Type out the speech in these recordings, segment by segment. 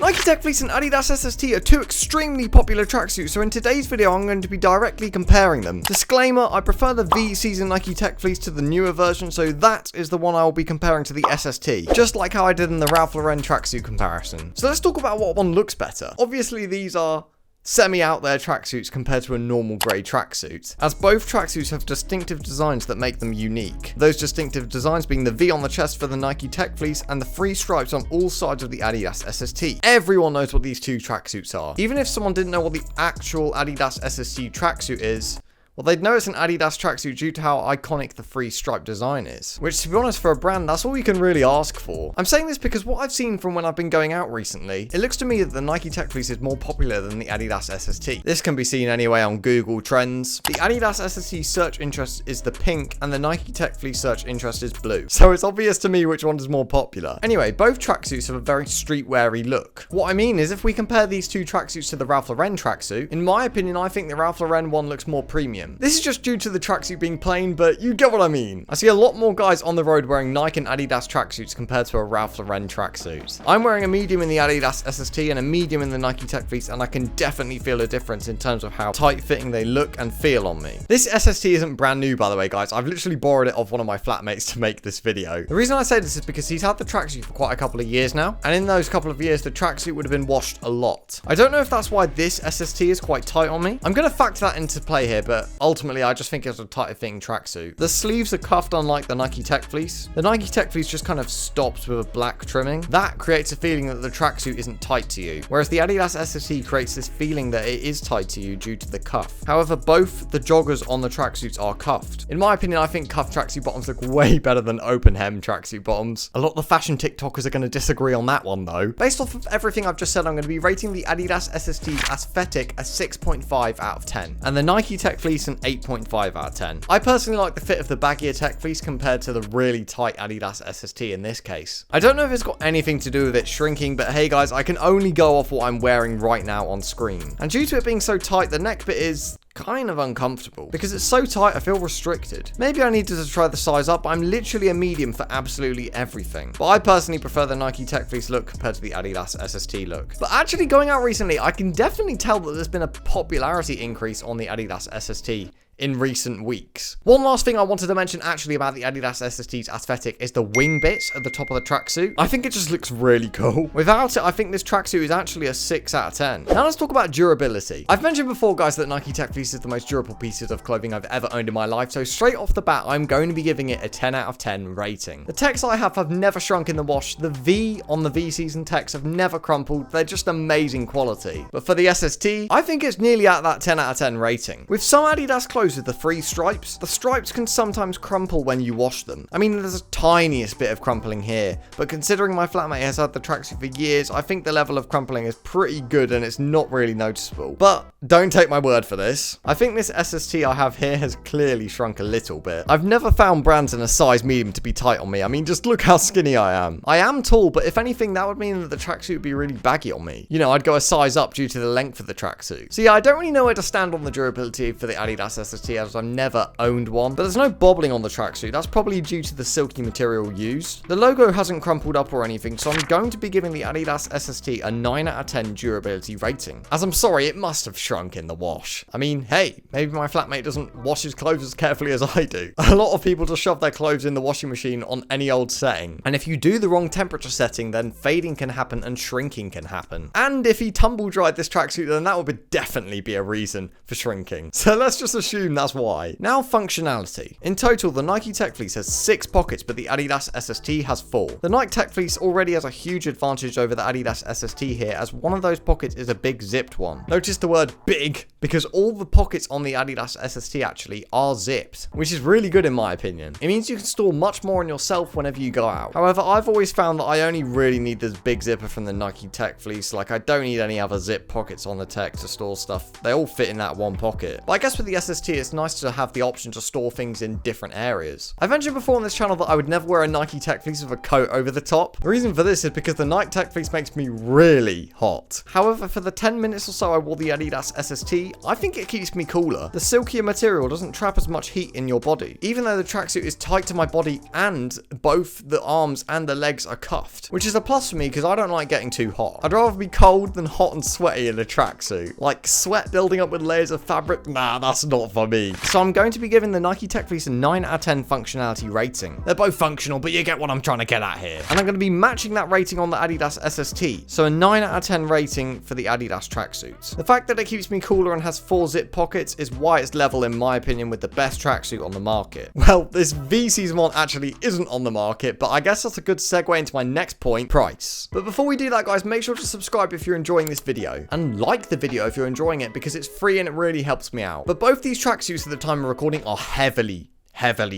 Nike Tech Fleece and Adidas SST are two extremely popular tracksuits, so in today's video I'm going to be directly comparing them. Disclaimer, I prefer the V season Nike Tech Fleece to the newer version, so that is the one I will be comparing to the SST, just like how I did in the Ralph Lauren tracksuit comparison. So let's talk about what one looks better. Obviously these are semi-out there tracksuits compared to a normal grey tracksuit, as both tracksuits have distinctive designs that make them unique. Those distinctive designs being the V on the chest for the Nike Tech Fleece and the free stripes on all sides of the Adidas SST. Everyone knows what these two tracksuits are. Even if someone didn't know what the actual Adidas SST tracksuit is, well, they'd know it's an Adidas tracksuit due to how iconic the free stripe design is. Which, to be honest, for a brand, that's all you can really ask for. I'm saying this because what I've seen from when I've been going out recently, it looks to me that the Nike Tech Fleece is more popular than the Adidas SST. This can be seen anyway on Google Trends. The Adidas SST search interest is the pink, and the Nike Tech Fleece search interest is blue. So it's obvious to me which one is more popular. Anyway, both tracksuits have a very streetwear-y look. What I mean is, if we compare these two tracksuits to the Ralph Lauren tracksuit, in my opinion, I think the Ralph Lauren one looks more premium. This is just due to the tracksuit being plain, but you get what I mean. I see a lot more guys on the road wearing Nike and Adidas tracksuits compared to a Ralph Lauren tracksuit. I'm wearing a medium in the Adidas SST and a medium in the Nike Tech Fleece, and I can definitely feel a difference in terms of how tight-fitting they look and feel on me. This SST isn't brand new, by the way, guys. I've literally borrowed it off one of my flatmates to make this video. The reason I say this is because he's had the tracksuit for quite a couple of years now, and in those couple of years, the tracksuit would have been washed a lot. I don't know if that's why this SST is quite tight on me. I'm going to factor that into play here, but ultimately, I just think it's a tighter fitting tracksuit. The sleeves are cuffed unlike the Nike Tech Fleece. The Nike Tech Fleece just kind of stops with a black trimming. That creates a feeling that the tracksuit isn't tight to you, whereas the Adidas SST creates this feeling that it is tight to you due to the cuff. However, both the joggers on the tracksuits are cuffed. In my opinion, I think cuffed tracksuit bottoms look way better than open hem tracksuit bottoms. A lot of the fashion TikTokers are going to disagree on that one though. Based off of everything I've just said, I'm going to be rating the Adidas SST aesthetic a 6.5 out of 10, and the Nike Tech Fleece an 8.5 out of 10. I personally like the fit of the baggier Tech Fleece compared to the really tight Adidas SST in this case. I don't know if it's got anything to do with it shrinking, but hey guys, I can only go off what I'm wearing right now on screen. And due to it being so tight, the neck bit is kind of uncomfortable. Because it's so tight, I feel restricted. Maybe I needed to try the size up. I'm literally a medium for absolutely everything. But I personally prefer the Nike Tech Fleece look compared to the Adidas SST look. But actually going out recently, I can definitely tell that there's been a popularity increase on the Adidas SST in recent weeks. One last thing I wanted to mention actually about the Adidas SST's aesthetic is the wing bits at the top of the tracksuit. I think it just looks really cool. Without it, I think this tracksuit is actually a 6 out of 10. Now let's talk about durability. I've mentioned before, guys, that Nike Tech Fleece is the most durable pieces of clothing I've ever owned in my life, so straight off the bat, I'm going to be giving it a 10 out of 10 rating. The techs I have never shrunk in the wash. The V on the V season techs have never crumpled. They're just amazing quality. But for the SST, I think it's nearly at that 10 out of 10 rating. With some Adidas clothes with the free stripes, the stripes can sometimes crumple when you wash them. I mean, there's a tiniest bit of crumpling here, but considering my flatmate has had the tracksuit for years, I think the level of crumpling is pretty good and it's not really noticeable. But don't take my word for this. I think this SST I have here has clearly shrunk a little bit. I've never found brands in a size medium to be tight on me. I mean, just look how skinny I am. I am tall, but if anything, that would mean that the tracksuit would be really baggy on me. You know, I'd go a size up due to the length of the tracksuit. So yeah, I don't really know where to stand on the durability for the Adidas SST as I've never owned one, but there's no bobbling on the tracksuit. That's probably due to the silky material used. The logo hasn't crumpled up or anything, so I'm going to be giving the Adidas SST a 9 out of 10 durability rating. As I'm sorry, it must have shrunk in the wash. I mean, hey, maybe my flatmate doesn't wash his clothes as carefully as I do. A lot of people just shove their clothes in the washing machine on any old setting, and if you do the wrong temperature setting, then fading can happen and shrinking can happen. And if he tumble dried this tracksuit, then that would definitely be a reason for shrinking. So let's just assume that's why. Now, functionality. In total, the Nike Tech Fleece has 6 pockets, but the Adidas SST has 4. The Nike Tech Fleece already has a huge advantage over the Adidas SST here, as one of those pockets is a big zipped one. Notice the word big, because all the pockets on the Adidas SST actually are zipped, which is really good in my opinion. It means you can store much more on yourself whenever you go out. However, I've always found that I only really need this big zipper from the Nike Tech Fleece. Like, I don't need any other zip pockets on the tech to store stuff. They all fit in that one pocket. But I guess with the SST, it's nice to have the option to store things in different areas. I've mentioned before on this channel that I would never wear a Nike Tech Fleece with a coat over the top. The reason for this is because the Nike Tech Fleece makes me really hot. However, for the 10 minutes or so I wore the Adidas SST, I think it keeps me cooler. The silkier material doesn't trap as much heat in your body, even though the tracksuit is tight to my body and both the arms and the legs are cuffed, which is a plus for me because I don't like getting too hot. I'd rather be cold than hot and sweaty in a tracksuit. Like sweat building up with layers of fabric, nah, that's not for me. So I'm going to be giving the Nike Tech Fleece a 9 out of 10 functionality rating. They're both functional, but you get what I'm trying to get at here. And I'm going to be matching that rating on the Adidas SST. So a 9 out of 10 rating for the Adidas tracksuits. The fact that it keeps me cooler and has 4 zip pockets is why it's level in my opinion with the best tracksuit on the market. Well, this V season one actually isn't on the market, but I guess that's a good segue into my next point, price. But before we do that, guys, make sure to subscribe if you're enjoying this video, and like the video if you're enjoying it because it's free and it really helps me out. But both these tracksuits at the time of recording are heavily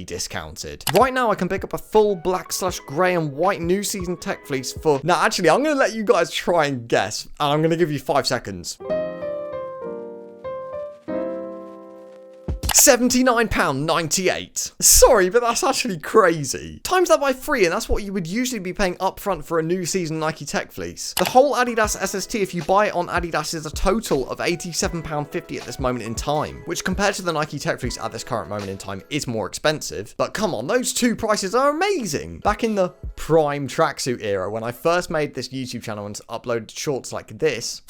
discounted. Right now I can pick up a full black/grey and white new season Tech Fleece for, now actually I'm going to let you guys try and guess, and I'm going to give you 5 seconds. £79.98. Sorry, but that's actually crazy. Times that by 3, and that's what you would usually be paying upfront for a new season Nike Tech Fleece. The whole Adidas SST, if you buy it on Adidas, is a total of £87.50 at this moment in time, which compared to the Nike Tech Fleece at this current moment in time is more expensive. But come on, those two prices are amazing. Back in the prime tracksuit era, when I first made this YouTube channel and uploaded shorts like this,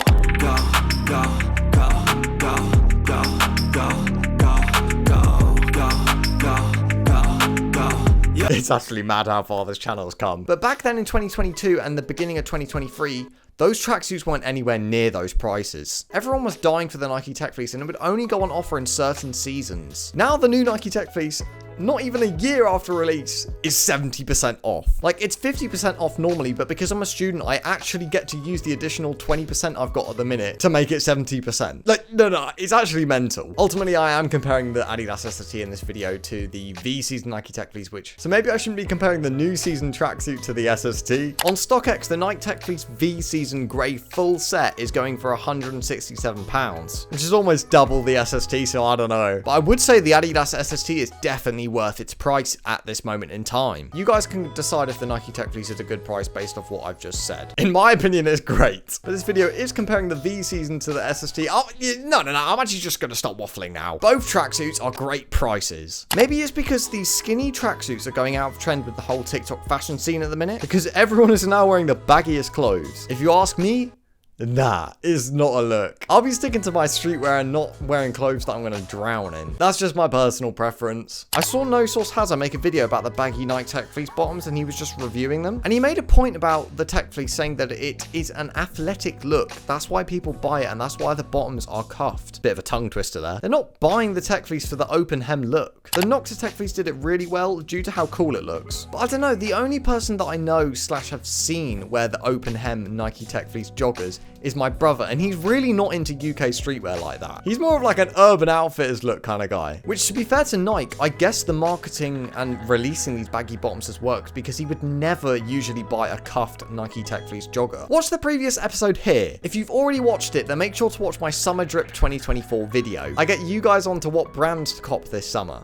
it's actually mad how far this channel's come. But back then in 2022 and the beginning of 2023, those tracksuits weren't anywhere near those prices. Everyone was dying for the Nike Tech Fleece and it would only go on offer in certain seasons. Now the new Nike Tech Fleece, not even a year after release, is 70% off. Like, it's 50% off normally, but because I'm a student, I actually get to use the additional 20% I've got at the minute to make it 70%. Like, no, it's actually mental. Ultimately, I am comparing the Adidas SST in this video to the V season Nike Tech Fleece, so maybe I shouldn't be comparing the new season tracksuit to the SST. On StockX, the Nike Tech Fleece V season grey full set is going for £167, which is almost double the SST, so I don't know. But I would say the Adidas SST is definitely worth its price at this moment in time. You guys can decide if the Nike Tech Fleece is a good price based off what I've just said. In my opinion, it's great. But this video is comparing the V season to the SST. Oh, no, I'm actually just going to stop waffling now. Both tracksuits are great prices. Maybe it's because these skinny tracksuits are going out of trend with the whole TikTok fashion scene at the minute, because everyone is now wearing the baggiest clothes. If you ask me, nah, is not a look. I'll be sticking to my streetwear and not wearing clothes that I'm going to drown in. That's just my personal preference. I saw No Source Hazard make a video about the baggy Nike Tech Fleece bottoms and he was just reviewing them. And he made a point about the Tech Fleece saying that it is an athletic look. That's why people buy it and that's why the bottoms are cuffed. Bit of a tongue twister there. They're not buying the Tech Fleece for the open hem look. The Nocta Tech Fleece did it really well due to how cool it looks. But I don't know, the only person that I know / have seen wear the open hem Nike Tech Fleece joggers is my brother, and he's really not into UK streetwear like that. He's more of like an Urban Outfitters look kind of guy. Which, to be fair to Nike, I guess the marketing and releasing these baggy bottoms has worked because he would never usually buy a cuffed Nike Tech Fleece jogger. Watch the previous episode here. If you've already watched it, then make sure to watch my Summer Drip 2024 video. I get you guys onto what brands to cop this summer.